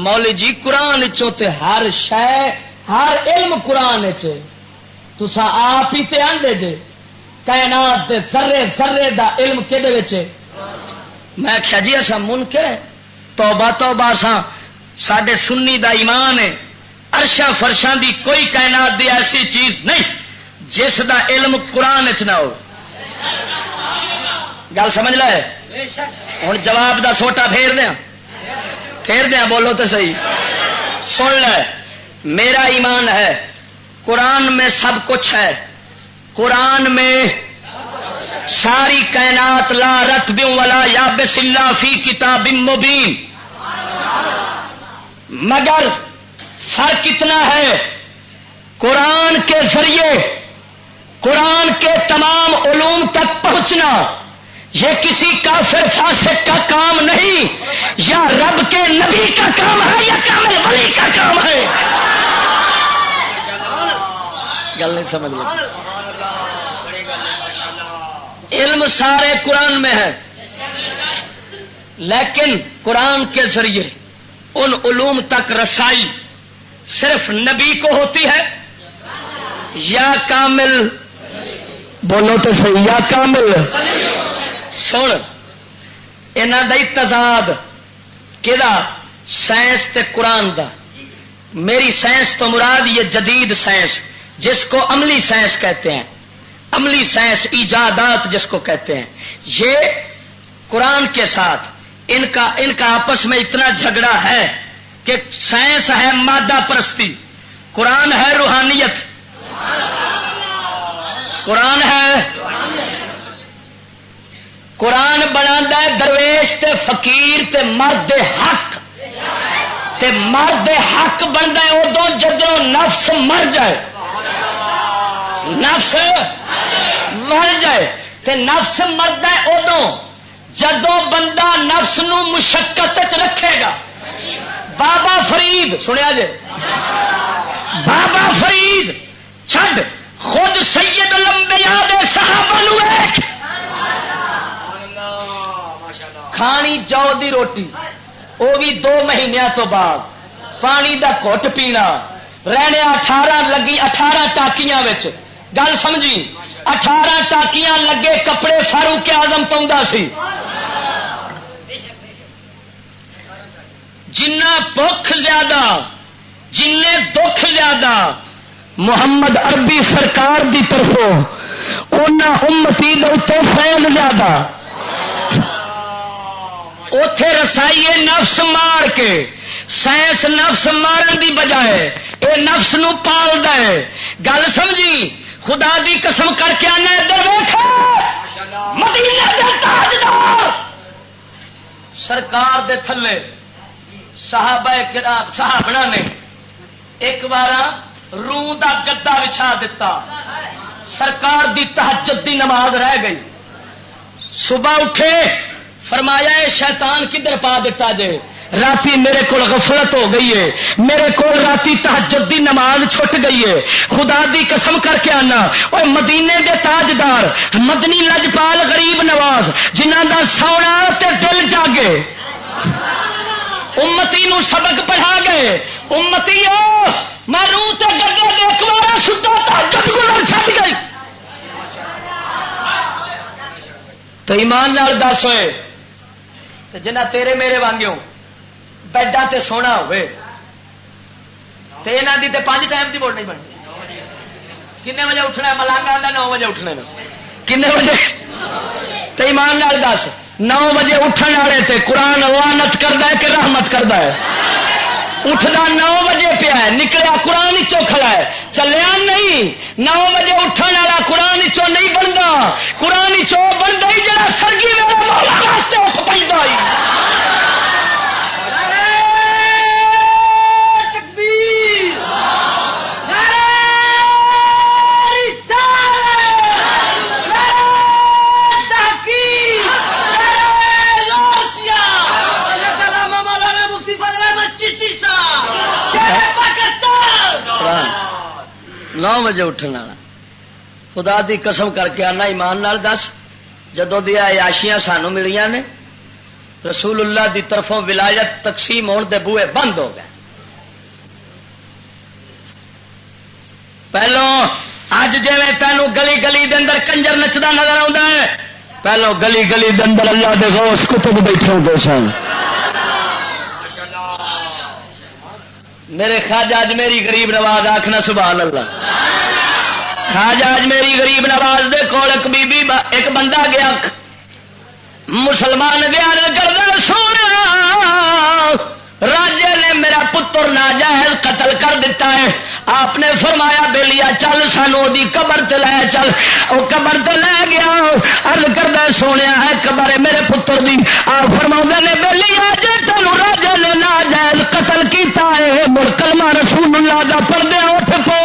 مولی جی قرآن تے ہر شے ہر علم قرآن تسا آپ ہی تے آندے جے کائنات دے ذرے ذرے دا علم کدے وچ میں آخیا جی اصا منکر توبہ توبہ ساڈے سنی دا ایمان ہے عرشاں فرشاں دی کوئی کائنات دی ایسی چیز نہیں جس دا علم قرآن چ نہ ہو. گل سمجھ لے ہوں جواب دا سوٹا پھیر دیا بولو تو صحیح. سن لے میرا ایمان ہے قرآن میں سب کچھ ہے. قرآن میں ساری کائنات لا رتب ولا یابس الا فی کتاب مبین. مگر فرق اتنا ہے قرآن کے ذریعے قرآن کے تمام علوم تک پہنچنا یہ کسی کافر فاسق کا کام نہیں، یا رب کے نبی کا کام ہے یا کامل ولی کا کام ہے. گل نہیں سمجھ لیں. علم سارے قرآن میں ہے لیکن قرآن کے ذریعے ان علوم تک رسائی صرف نبی کو ہوتی ہے یا کامل بولو تو صحیح یا کامل. سن یہاں کا تضاد کہڑا سائنس تے قرآن دا. میری سائنس تو مراد یہ جدید سائنس جس کو عملی سائنس کہتے ہیں، عملی سائنس ایجادات جس کو کہتے ہیں، یہ قرآن کے ساتھ ان کا آپس میں اتنا جھگڑا ہے کہ سائنس ہے مادہ پرستی، قرآن ہے روحانیت. قرآن ہے قرآن بنا درویش تے فقیر تے مرد حق تے مرد حق بنتا ہے ادو جدو نفس مر جائے. نفس مر جائے تے نفس مرد ہے ادو جدو بندہ نفس نو مشقت رکھے گا. بابا فرید سنیا جے بابا فرید چھڈ خود سید الانبیاء دے صحابہ نو ایک کھانی جو دی روٹی وہ بھی 2 مہینوں تو بعد پانی دا گھٹ پینا رہنے 18 ٹاکیاں وچ. گل سمجھی 18 ٹاکیاں لگے کپڑے فاروق اعظم پاؤندا سی. جنہ بخ زیادہ جن دکھ زیادہ محمد عربی سرکار دی طرفوں اونا امتی دے فیض زیادہ. اتے رسائیے نفس مار کے سائنس نفس مارن دی بجائے اے نفس نو پال دے. گل سمجھی خدا دی قسم کر کے آنا ادھر ویکھو مدینے دے تاجدار سرکار دے تھلے صحابہ کرام صحابہ نے ایک بار روح دا گدا بچھا دیتا. سرکار دی تہجد دی نماز رہ گئی. صبح اٹھے فرمایا اے شیطان کدھر پا دیتا جے راتی میرے کو غفلت ہو گئی ہے، میرے کو راتی تہجد دی نماز چھٹ گئی ہے. خدا دی قسم کر کے آنا اور مدینے دے تاجدار مدنی لجپال غریب نواز جنہاں دا سونا تے دل جاگے امتی نو سبق پڑھا گئے. امتی میں روح تے گڈے دیکھ وارا ستا تہجد گزر چھڈ گئی. تو ایمان نال دس ہوئے جنہ تیرے میرے وانگیوں بیڈا تے سونا ہوئے تے انہاں دی تے 5 ٹائم دی ووٹ نہیں بنتی. کنے بجے اٹھنا ہے؟ ملانگا آندا 9 بجے اٹھنے نا. کنے بجے؟ تے ایمان نال دس 9 بجے اٹھن والے تے قرآن لعنت کردا ہے کہ رحمت کردا ہے؟ اٹھدا 9 بجے پیا ہے نکلیا قرآن چوں کھڑا ہے چلیا نہیں. 9 بجے اٹھن والا قرآن چوں نہیں بندا، قرآن چوں بندا ہی جڑا سرگی میرا مولا واسطے اٹھ پیندا ہے. نو بجے اٹھنے والا خدا دی قسم کر کے آنا ایمان نال دس جدوں دیا عیاشیاں سانو ملیاں نے رسول اللہ دی طرفوں ولایت تقسیم ہونے دے بوئے بند ہو گئے. پہلو اج جی تینوں گلی گلی دے اندر کنجر نچدا نظر آتا ہے، پہلو گلی گلی دے اندر اللہ دے غوث کتب بیٹھے ہوتے سن. میرے خواجہ اج میری غریب نواز آخنا سبحان اللہ. خواجہ اج میری غریب نواز دے کول ایک بی بی ایک بندہ گیا مسلمان گیا کردہ سونا راجے نے میرا پتر ناجائز قتل کر دیتا ہے. آپ نے فرمایا بیلیا چل سانو دی قبر تے لے چل. وہ قبر تے لے گیا عرض کردہ سونے ہے قبر ہے میرے پتر دی. آپ فرما نے بیلیا جے تینوں راجے نے ناجائز قتل کیتا ہے مڑ کلمہ رسول اللہ دا پڑھ اٹھ پو.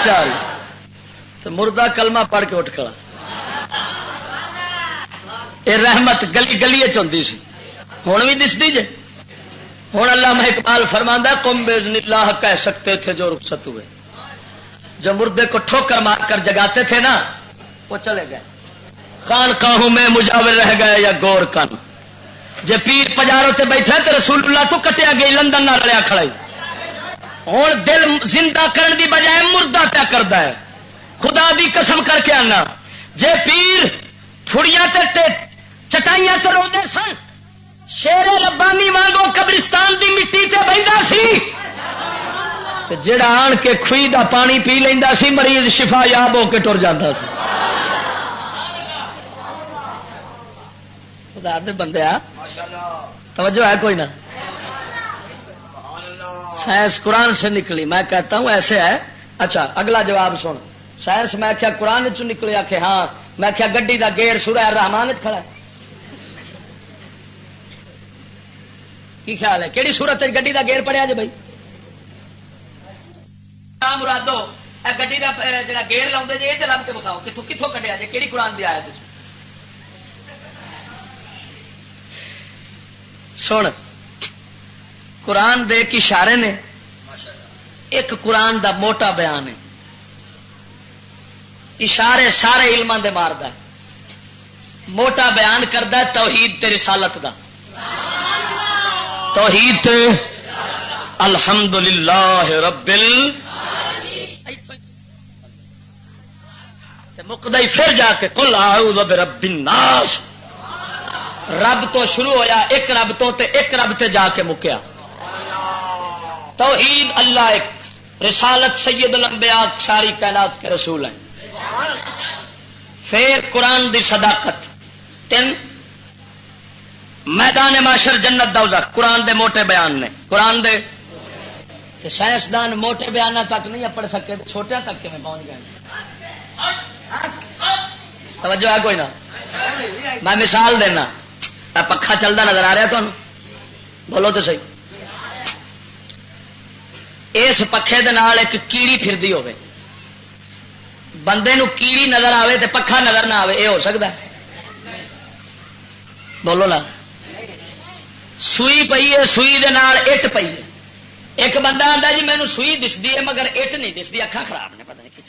چل تو مردہ کلمہ پڑھ کے اٹھ کھڑا. یہ رحمت گلی گلی چی سی ہوں بھی دستی جے. ہوں علامہ اقبال فرماندہ قم باذن اللہ کہہ سکتے تھے جو رخصت ہوئے. جو مردے کو ٹھوکر مار کر جگاتے تھے نا وہ چلے گئے. خانقاہوں میں مجاور رہ گئے یا گور کن. جے پیر پجاروں تے بیٹھے تو رسول اللہ تو کٹیا گئی لندن نہ رلیا کھڑائی. ہوں دل زندہ کرن دی بجائے مردہ پیا کرتا ہے. خدا دی قسم کر کے آنا جے پیر پھڑیاں تے چٹائیاں تے روندے سن شیر ربانی وانگو قبرستان دی مٹی تے بہندا سی تے جڑا آن کے کھوئی دا پانی پی لیندا سی مریض شفا یاب ہو کے ٹر جاندا سی. خدا دے بندیا توجہ ہے کوئی نہ. سائنس قرآن سے نکلی میں کہتا ہوں ایسے ہے. اچھا اگلا جواب سن. سائنس میں کیا قرآن چ نکلیا کہ ہاں میں کیا گڈی دا گیئر سورہ الرحمان کھڑا ہے. کی خیال ہے کہڑی سورت گڈی دا گیئر پڑیا جی بھائی مرادو گڈی دا جڑا گیئر لاؤ جی یہ لب کے بتاؤ کتوں کتوں کڈیا جی کہڑی قرآن دی آیت سن. قرآن دے ایک اشارے نے ایک قرآن دا موٹا بیان ہے. اشارے سارے علماں دے ماردا ہے. موٹا بیان کردا ہے توحید تے رسالت دا. توحید تے الحمدللہ رب مقدئی پھر جا کے قل اعوذ برب الناس. رب تو شروع ہویا ایک رب تو تے ایک رب تے جا کے مکیا. توحید اللہ ایک، رسالت سید الانبیاء ساری کائنات کے رسول ہیں. پھر قرآن دی صداقت. تین میدان معاشر جنت دوزخ قرآن دے موٹے بیان نے. قرآن دے سائنسدان موٹے بیانہ تک نہیں پڑھ سکے چھوٹے تک کے میں پہنچ گئے. توجہ ہے کوئی نہ. میں مثال دینا. پکھا چلتا نظر آ رہا تمہیں بولو تو صحیح. اس پکھے دے نال ایک کیڑی پھردی ہوے بندے نو کیڑی نظر آوے تے پکھا نظر نہ آوے یہ ہو سکتا ہے؟ بولو نا. سوئی پئی ہے سوئی دے نال اٹ پئی ہے. ایک بندہ آتا جی مینو سوئی دستی ہے مگر اٹ نہیں دستی اکھاں خراب نے پتہ نہیں.